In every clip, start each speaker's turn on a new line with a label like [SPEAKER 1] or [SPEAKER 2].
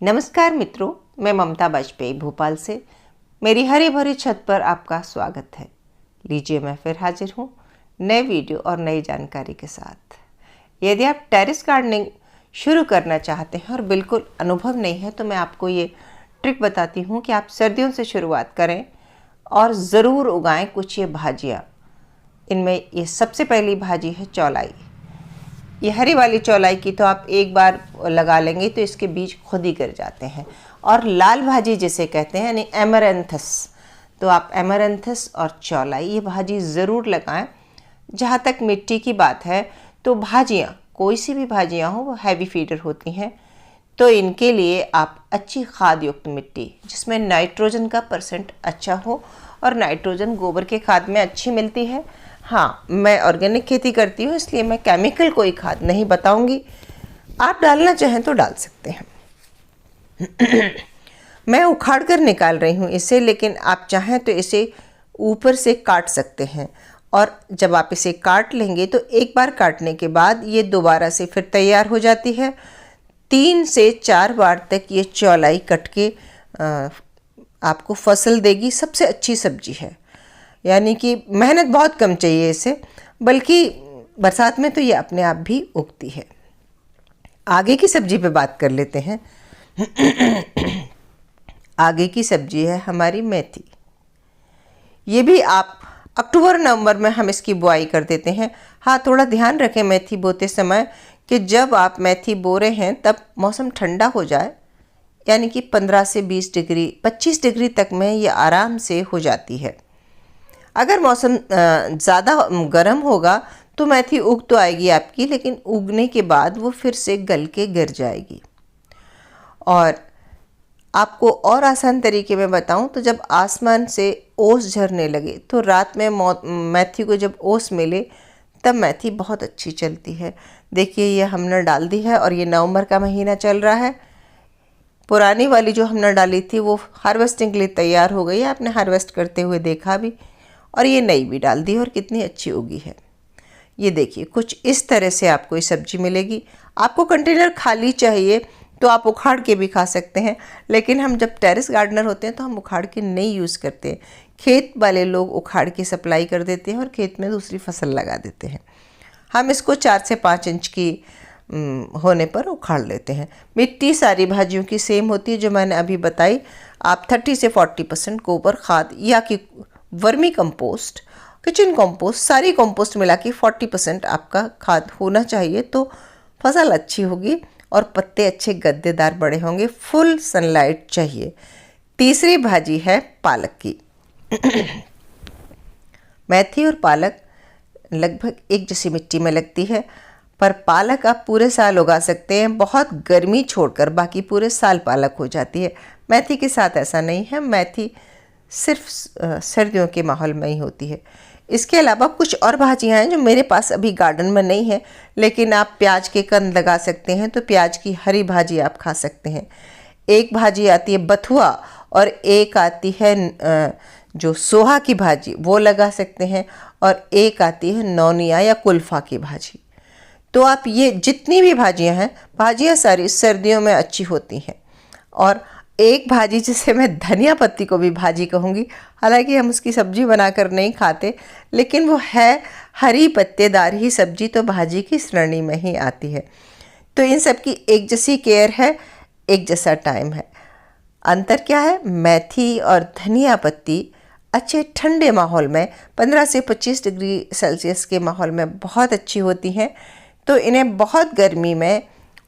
[SPEAKER 1] नमस्कार मित्रों, मैं ममता वाजपेयी भोपाल से मेरी हरी भरी छत पर आपका स्वागत है। लीजिए, मैं फिर हाजिर हूँ नए वीडियो और नई जानकारी के साथ। यदि आप टेरेस गार्डनिंग शुरू करना चाहते हैं और बिल्कुल अनुभव नहीं है तो मैं आपको ये ट्रिक बताती हूँ कि आप सर्दियों से शुरुआत करें और ज़रूर उगाएं कुछ ये भाजियाँ। इनमें ये सबसे पहली भाजी है चौलाई। ये हरी वाली चौलाई की तो आप एक बार लगा लेंगे तो इसके बीज खुद ही गिर जाते हैं। और लाल भाजी जिसे कहते हैं यानी एमरैंथस, तो आप एमरैंथस और चौलाई ये भाजी ज़रूर लगाएं। जहाँ तक मिट्टी की बात है तो भाजियाँ, कोई सी भी भाजियाँ हो, वो हैवी फीडर होती हैं, तो इनके लिए आप अच्छी खाद युक्त मिट्टी जिसमें नाइट्रोजन का परसेंट अच्छा हो, और नाइट्रोजन गोबर के खाद में अच्छी मिलती है। हाँ, मैं ऑर्गेनिक खेती करती हूँ इसलिए मैं केमिकल कोई खाद नहीं बताऊंगी, आप डालना चाहें तो डाल सकते हैं। मैं उखाड़ कर निकाल रही हूँ इसे, लेकिन आप चाहें तो इसे ऊपर से काट सकते हैं। और जब आप इसे काट लेंगे तो एक बार काटने के बाद ये दोबारा से फिर तैयार हो जाती है। 3 से 4 बार तक ये चौलाई कट के आपको फसल देगी। सबसे अच्छी सब्जी है, यानी कि मेहनत बहुत कम चाहिए इसे, बल्कि बरसात में तो ये अपने आप भी उगती है। आगे की सब्जी पे बात कर लेते हैं। आगे की सब्जी है हमारी मेथी। ये भी आप अक्टूबर नवंबर में हम इसकी बुआई कर देते हैं। हाँ, थोड़ा ध्यान रखें मेथी बोते समय कि जब आप मेथी बो रहे हैं तब मौसम ठंडा हो जाए, यानी कि 15 से 20 डिग्री 25 डिग्री तक में ये आराम से हो जाती है। अगर मौसम ज़्यादा गर्म होगा तो मेथी उग तो आएगी आपकी, लेकिन उगने के बाद वो फिर से गल के गिर जाएगी। और आपको और आसान तरीके में बताऊं तो जब आसमान से ओस झरने लगे तो रात में मेथी को जब ओस मिले तब मेथी बहुत अच्छी चलती है। देखिए, ये हमने डाल दी है और ये नवंबर का महीना चल रहा है। पुरानी वाली जो हमने डाली थी वो हार्वेस्टिंग के लिए तैयार हो गई है, आपने हार्वेस्ट करते हुए देखा भी। और ये नई भी डाल दी और कितनी अच्छी उगी है। ये देखिए, कुछ इस तरह से आपको ये सब्जी मिलेगी। आपको कंटेनर खाली चाहिए तो आप उखाड़ के भी खा सकते हैं, लेकिन हम जब टेरेस गार्डनर होते हैं तो हम उखाड़ के नहीं यूज़ करते हैं। खेत वाले लोग उखाड़ के सप्लाई कर देते हैं और खेत में दूसरी फसल लगा देते हैं। हम इसको 4 से 5 इंच की होने पर उखाड़ लेते हैं। मिट्टी सारी भाजियों की सेम होती है जो मैंने अभी बताई। आप 30 से 40% गोबर खाद या कि वर्मी कंपोस्ट, किचन कंपोस्ट, सारी कंपोस्ट मिला के 40% आपका खाद होना चाहिए, तो फसल अच्छी होगी और पत्ते अच्छे गद्देदार बड़े होंगे। फुल सनलाइट चाहिए। तीसरी भाजी है पालक की। मेथी और पालक लगभग एक जैसी मिट्टी में लगती है, पर पालक आप पूरे साल उगा सकते हैं। बहुत गर्मी छोड़कर बाकी पूरे साल पालक हो जाती है। मेथी के साथ ऐसा नहीं है, मेथी सिर्फ सर्दियों के माहौल में ही होती है। इसके अलावा कुछ और भाजियाँ हैं जो मेरे पास अभी गार्डन में नहीं है, लेकिन आप प्याज के कंद लगा सकते हैं, तो प्याज की हरी भाजी आप खा सकते हैं। एक भाजी आती है बथुआ और एक आती है जो सोहा की भाजी, वो लगा सकते हैं, और एक आती है नौनिया या कुल्फा की भाजी। तो आप ये जितनी भी भाजियाँ हैं, भाजियाँ सारी सर्दियों में अच्छी होती हैं। और एक भाजी जिसे मैं धनिया पत्ती को भी भाजी कहूँगी, हालांकि हम उसकी सब्जी बनाकर नहीं खाते, लेकिन वो है हरी पत्तेदार ही सब्जी, तो भाजी की श्रेणी में ही आती है। तो इन सब की एक जैसी केयर है, एक जैसा टाइम है। अंतर क्या है? मेथी और धनिया पत्ती अच्छे ठंडे माहौल में 15 से 25 डिग्री सेल्सियस के माहौल में बहुत अच्छी होती हैं, तो इन्हें बहुत गर्मी में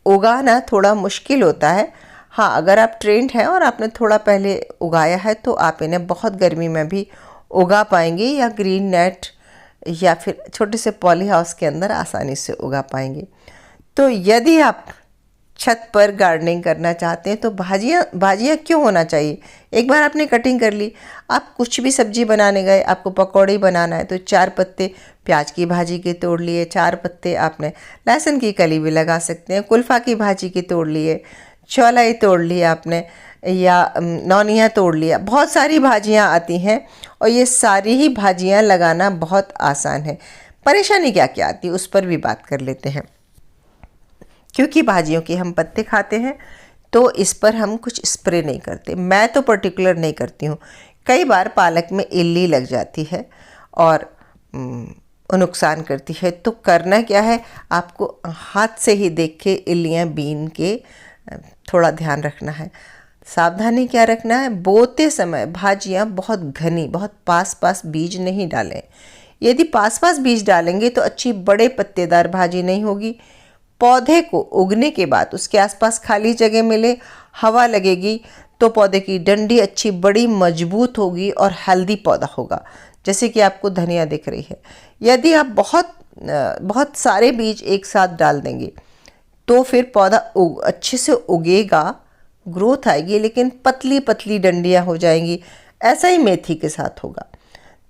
[SPEAKER 1] उगाना थोड़ा मुश्किल होता है। हाँ, अगर आप ट्रेंड हैं और आपने थोड़ा पहले उगाया है तो आप इन्हें बहुत गर्मी में भी उगा पाएंगे, या ग्रीन नेट या फिर छोटे से पॉली हाउस के अंदर आसानी से उगा पाएंगे। तो यदि आप छत पर गार्डनिंग करना चाहते हैं तो भाजियाँ क्यों होना चाहिए? एक बार आपने कटिंग कर ली, आप कुछ भी सब्जी बनाने गए, आपको पकौड़ी बनाना है तो 4 पत्ते प्याज की भाजी के तोड़ लिए, 4 पत्ते आपने लहसुन की कली भी लगा सकते हैं, कुल्फा की भाजी के तोड़ लिए, चौलाई तोड़ ली आपने, या नौनिया तोड़ लिया। बहुत सारी भाजियाँ आती हैं और ये सारी ही भाजियाँ लगाना बहुत आसान है। परेशानी क्या क्या आती है उस पर भी बात कर लेते हैं। क्योंकि भाजियों के हम पत्ते खाते हैं तो इस पर हम कुछ स्प्रे नहीं करते। मैं तो पर्टिकुलर नहीं करती हूँ। कई बार पालक में इल्ली लग जाती है और नुकसान करती है, तो करना क्या है, आपको हाथ से ही देख के इल्लियाँ बीन के थोड़ा ध्यान रखना है। सावधानी क्या रखना है, बोते समय भाजियाँ बहुत घनी, बहुत पास पास बीज नहीं डालें। यदि पास पास बीज डालेंगे तो अच्छी बड़े पत्तेदार भाजी नहीं होगी। पौधे को उगने के बाद उसके आसपास खाली जगह मिले, हवा लगेगी तो पौधे की डंडी अच्छी बड़ी मजबूत होगी और हेल्दी पौधा होगा, जैसे कि आपको धनिया दिख रही है। यदि आप बहुत सारे बीज एक साथ डाल देंगे तो फिर पौधा अच्छे से उगेगा, ग्रोथ आएगी, लेकिन पतली पतली डंडियाँ हो जाएंगी। ऐसा ही मेथी के साथ होगा।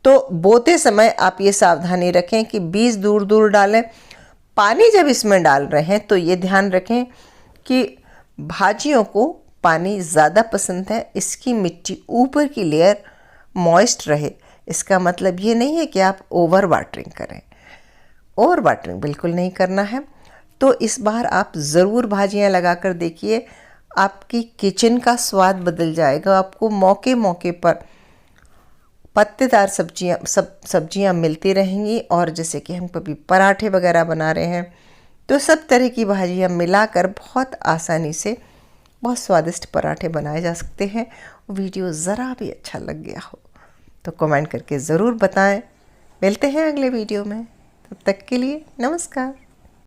[SPEAKER 1] तो बोते समय आप ये सावधानी रखें कि बीज दूर दूर डालें। पानी जब इसमें डाल रहे हैं तो ये ध्यान रखें कि भाजियों को पानी ज़्यादा पसंद है, इसकी मिट्टी ऊपर की लेयर मॉइस्ट रहे। इसका मतलब ये नहीं है कि आप ओवर वाटरिंग करें, ओवर वाटरिंग बिल्कुल नहीं करना है। तो इस बार आप ज़रूर भाजियाँ लगा कर देखिए, आपकी किचन का स्वाद बदल जाएगा। आपको मौके मौके पर पत्तेदार सब्जियां मिलती रहेंगी, और जैसे कि हम कभी पराठे वगैरह बना रहे हैं तो सब तरह की भाजियां मिलाकर बहुत आसानी से बहुत स्वादिष्ट पराठे बनाए जा सकते हैं। वीडियो ज़रा भी अच्छा लग गया हो तो कमेंट करके ज़रूर बताएं। मिलते हैं अगले वीडियो में, तब तक के लिए नमस्कार।